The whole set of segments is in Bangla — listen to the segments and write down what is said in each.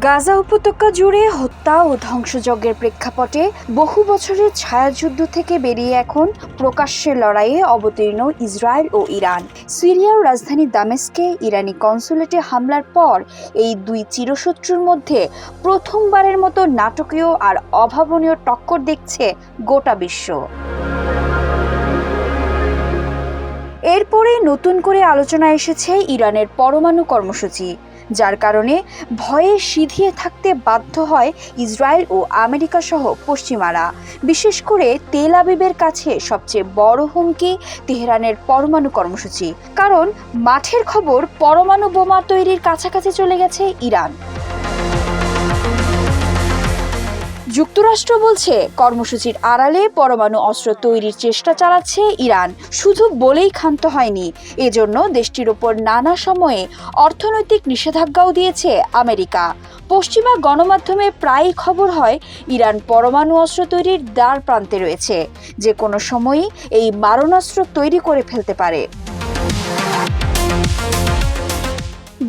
গাজা উপত্যকা জুড়ে হত্যা ও ধ্বংসযজ্ঞের প্রেক্ষাপটে বহু বছরের ছায়াযুদ্ধ থেকে বেরিয়ে এখন প্রকাশ্যে লড়াইয়ে অবতীর্ণ ইসরায়েল ও ইরান। সিরিয়ার রাজধানী দামেস্কে ইরানি কনসুলেটে হামলার পর এই দুই চিরশত্রুর মধ্যে প্রথমবারের মতো নাটকীয় আর অভাবনীয় টক্কর দেখছে গোটা বিশ্ব। এরপরেই নতুন করে আলোচনা এসেছে ইরানের পরমাণু কর্মসূচি, যার কারণে ভয়ে সিঁধিয়ে থাকতে বাধ্য হয় ইসরায়েল ও আমেরিকা সহ পশ্চিমারা। বিশেষ করে তেল আবিবের কাছে সবচেয়ে বড় হুমকি তেহরানের পরমাণু কর্মসূচি, কারণ মাঠের খবর পরমাণু বোমা তৈরির কাছাকাছি চলে গেছে ইরান। যুক্তরাষ্ট্র বলছে কর্মসূচির আড়ালে পরমাণু অস্ত্র তৈরির চেষ্টা চালাচ্ছে ইরান, শুধু বলেই ক্ষান্ত হয়নি, এজন্য দেশটির ওপর নানা সময়ে অর্থনৈতিক নিষেধাজ্ঞাও দিয়েছে আমেরিকা। পশ্চিমা গণমাধ্যমে প্রায়ই খবর হয় ইরান পরমাণু অস্ত্র তৈরির দ্বার প্রান্তে রয়েছে, যে কোনো সময়ই এই মারণাস্ত্র তৈরি করে ফেলতে পারে।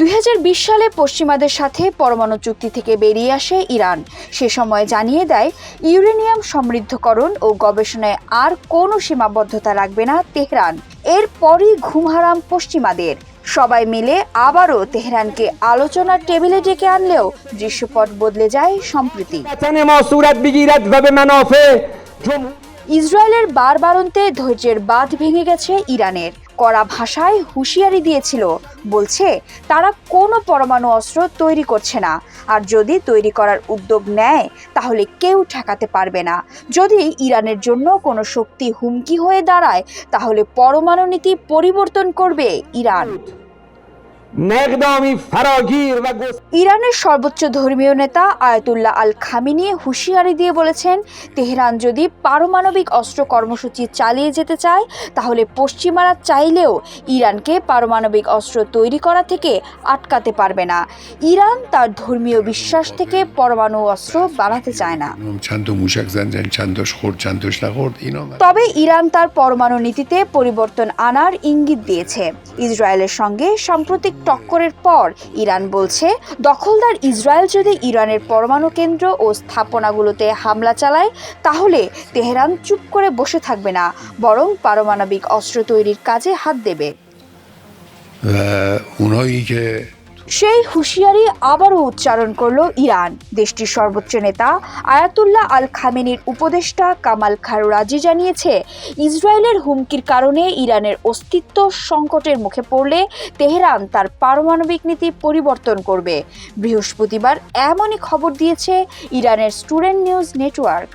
2020 সালে পশ্চিমাদের সাথে পরমাণু চুক্তি থেকে বেরিয়ে আসে ইরান। সে সময় জানিয়ে দেয় ইউরেনিয়াম সমৃদ্ধকরণ ও গবেষণায় আর কোনো সীমাবদ্ধতা রাখবে না তেহরান। এরপরই ঘুম হারাম পশ্চিমাদের। সবাই মিলে আবারও তেহরানকে আলোচনার টেবিলে ডেকে আনলেও দৃশ্যপট বদলে যায় সম্প্রতি। ইসরায়েলের বারবারন্তে ধৈর্যের বাঁধ ভেঙে গেছে ইরানের। কড়া ভাষায় হুঁশিয়ারি দিয়েছিল, বলছে তারা কোনো পরমাণু অস্ত্র তৈরি করছে না, আর যদি তৈরি করার উদ্যোগ নেয় তাহলে কেউ ঠেকাতে পারবে না। যদি ইরানের জন্য কোনো শক্তি হুমকি হয়ে দাঁড়ায় তাহলে পরমাণু নীতি পরিবর্তন করবে ইরান। ইরানের সর্বোচ্চ ধর্মীয় নেতা আয়াতুল্লাহ আল খামেনি হুঁশিয়ারি দিয়ে বলেছেন, তেহরান যদি পারমাণবিক অস্ত্র কর্মসূচি চালিয়ে যেতে চায় তাহলে পশ্চিমারা চাইলেও ইরানকে পারমাণবিক অস্ত্র তৈরি করা থেকে আটকাতে পারবে না। ইরান তার ধর্মীয় বিশ্বাস থেকে পরমাণু অস্ত্র বানাতে চায় না। তবে ইরান তার পরমাণু নীতিতে পরিবর্তন আনার ইঙ্গিত দিয়েছে। ইসরায়েলের সঙ্গে সাম্প্রতিক টক্করের পর ইরান বলছে, দখলদার ইসরায়েল যদি ইরানের পরমাণু কেন্দ্র ও স্থাপনাগুলোতে হামলা চালায় তাহলে তেহরান চুপ করে বসে থাকবে না, বরং পারমাণবিক অস্ত্র তৈরির কাজে হাত দেবে। সেই হুঁশিয়ারি আবারও উচ্চারণ করল ইরান। দেশটির সর্বোচ্চ নেতা আয়াতুল্লাহ আল খামেনির উপদেষ্টা কামাল খারোরাজি জানিয়েছে, ইসরায়েলের হুমকির কারণে ইরানের অস্তিত্ব সংকটের মুখে পড়লে তেহরান তার পারমাণবিক নীতি পরিবর্তন করবে। বৃহস্পতিবার এমনই খবর দিয়েছে ইরানের স্টুডেন্ট নিউজ নেটওয়ার্ক।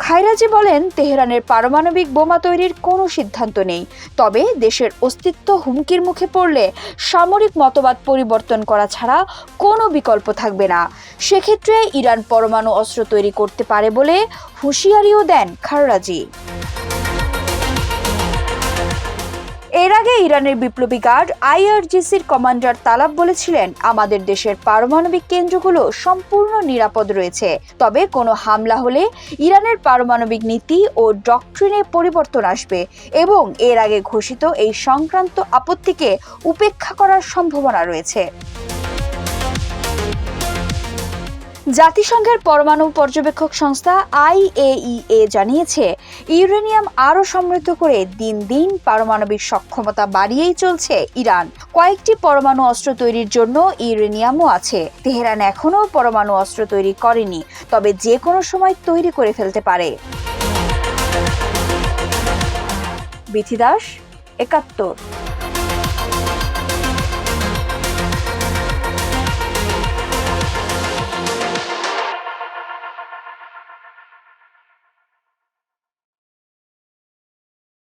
খায়রাজি বলেন, তেহরানের পারমাণবিক বোমা তৈরির কোনো সিদ্ধান্ত নেই, তবে দেশের অস্তিত্ব হুমকির মুখে পড়লে সামরিক মতবাদ পরিবর্তন করা ছাড়া কোনো বিকল্প থাকবে না। সেক্ষেত্রে ইরান পরমাণু অস্ত্র তৈরি করতে পারে বলে হুঁশিয়ারিও দেন খায়রাজি। এর আগে ইরানের বিপ্লবী গার্ড IRGCর কমান্ডার তালাব বলেছিলেন, আমাদের দেশের পারমাণবিক কেন্দ্রগুলো সম্পূর্ণ নিরাপদ রয়েছে, তবে কোনো হামলা হলে ইরানের পারমাণবিক নীতি ও ডক্ট্রিনে পরিবর্তন আসবে এবং এর আগে ঘোষিত এই সংক্রান্ত আপত্তিকে উপেক্ষা করার সম্ভাবনা রয়েছে। জাতিসংঘের পরমাণু পর্যবেক্ষক সংস্থা IAEA জানিয়েছে, ইউরেনিয়াম আরও সমৃদ্ধ করে দিন দিন পারমাণবিক সক্ষমতা বাড়িয়েই চলছে ইরান। কয়েকটি পরমাণু অস্ত্র তৈরির জন্য ইউরেনিয়ামও আছে। তেহরান এখনও পরমাণু অস্ত্র তৈরি করেনি, তবে যে কোনো সময় তৈরি করে ফেলতে পারে। বিথি দাস, ৭১।